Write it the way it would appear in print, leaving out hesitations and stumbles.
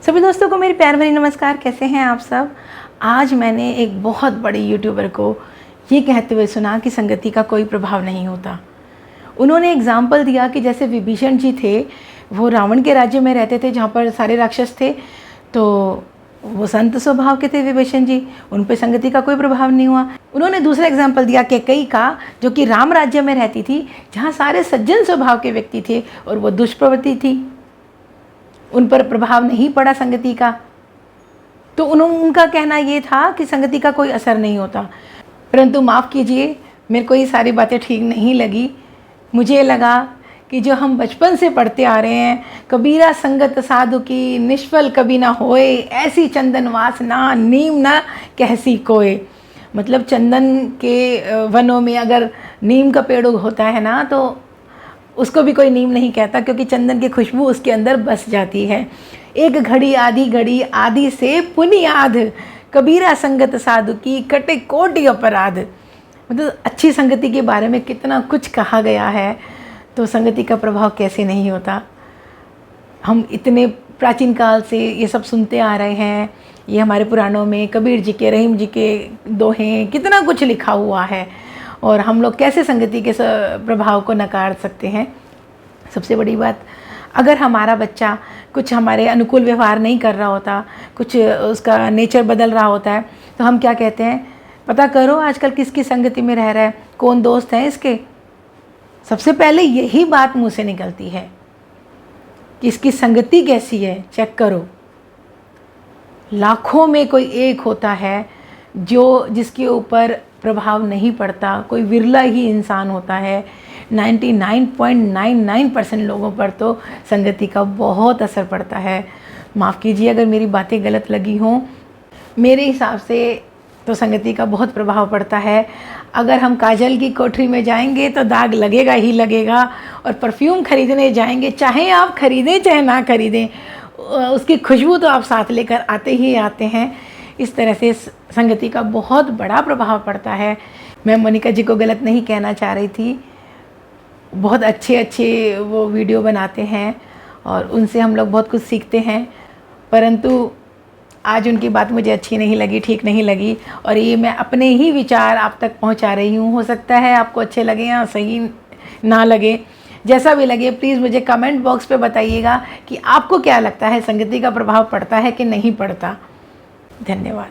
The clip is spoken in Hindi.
सभी दोस्तों को मेरी प्यार भरी नमस्कार। कैसे हैं आप सब। आज मैंने एक बहुत बड़े यूट्यूबर को ये कहते हुए सुना कि संगति का कोई प्रभाव नहीं होता। उन्होंने एग्जाम्पल दिया कि जैसे विभीषण जी थे, वो रावण के राज्य में रहते थे जहाँ पर सारे राक्षस थे, तो वो संत स्वभाव के थे विभीषण जी, उन पर संगति का कोई प्रभाव नहीं हुआ। उन्होंने दूसरा एग्जाम्पल दिया कैकई का, जो कि राम राज्य में रहती थी जहाँ सारे सज्जन स्वभाव के व्यक्ति थे और वो दुष्प्रवृत्ति थी, उन पर प्रभाव नहीं पड़ा संगति का। तो उनका कहना ये था कि संगति का कोई असर नहीं होता। परंतु माफ़ कीजिए, मेरे को ये सारी बातें ठीक नहीं लगी। मुझे लगा कि जो हम बचपन से पढ़ते आ रहे हैं, कबीरा संगत साधु की निष्फल कभी ना होए, ऐसी चंदन वासना नीम ना कहसी कोय। मतलब चंदन के वनों में अगर नीम का पेड़ होता है ना, तो उसको भी कोई नीम नहीं कहता, क्योंकि चंदन की खुशबू उसके अंदर बस जाती है। एक घड़ी आदि से पुनियाद, कबीरा संगत साधु की कटे कोटि अपराध। मतलब अच्छी संगति के बारे में कितना कुछ कहा गया है, तो संगति का प्रभाव कैसे नहीं होता। हम इतने प्राचीन काल से ये सब सुनते आ रहे हैं, ये हमारे पुराणों में कबीर जी के, रहीम जी के दोहे, कितना कुछ लिखा हुआ है, और हम लोग कैसे संगति के प्रभाव को नकार सकते हैं। सबसे बड़ी बात, अगर हमारा बच्चा कुछ हमारे अनुकूल व्यवहार नहीं कर रहा होता, कुछ उसका नेचर बदल रहा होता है, तो हम क्या कहते हैं, पता करो आजकल किसकी संगति में रह रहा है, कौन दोस्त हैं इसके। सबसे पहले यही बात मुंह से निकलती है कि इसकी संगति कैसी है, चेक करो। लाखों में कोई एक होता है जिसके ऊपर प्रभाव नहीं पड़ता, कोई विरला ही इंसान होता है। 99.99% लोगों पर तो संगति का बहुत असर पड़ता है। माफ़ कीजिए अगर मेरी बातें गलत लगी हों, मेरे हिसाब से तो संगति का बहुत प्रभाव पड़ता है। अगर हम काजल की कोठरी में जाएंगे तो दाग लगेगा ही लगेगा, और परफ्यूम खरीदने जाएंगे, चाहे आप खरीदें चाहे ना खरीदें, उसकी खुशबू तो आप साथ लेकर आते ही आते हैं। इस तरह से संगति का बहुत बड़ा प्रभाव पड़ता है। मैं मोनिका जी को गलत नहीं कहना चाह रही थी, बहुत अच्छे वो वीडियो बनाते हैं और उनसे हम लोग बहुत कुछ सीखते हैं, परंतु आज उनकी बात मुझे अच्छी नहीं लगी, ठीक नहीं लगी, और ये मैं अपने ही विचार आप तक पहुंचा रही हूँ। हो सकता है आपको अच्छे लगे या सही ना लगे, जैसा भी लगे प्लीज़ मुझे कमेंट बॉक्स पे बताइएगा कि आपको क्या लगता है, संगति का प्रभाव पड़ता है कि नहीं पड़ता। धन्यवाद।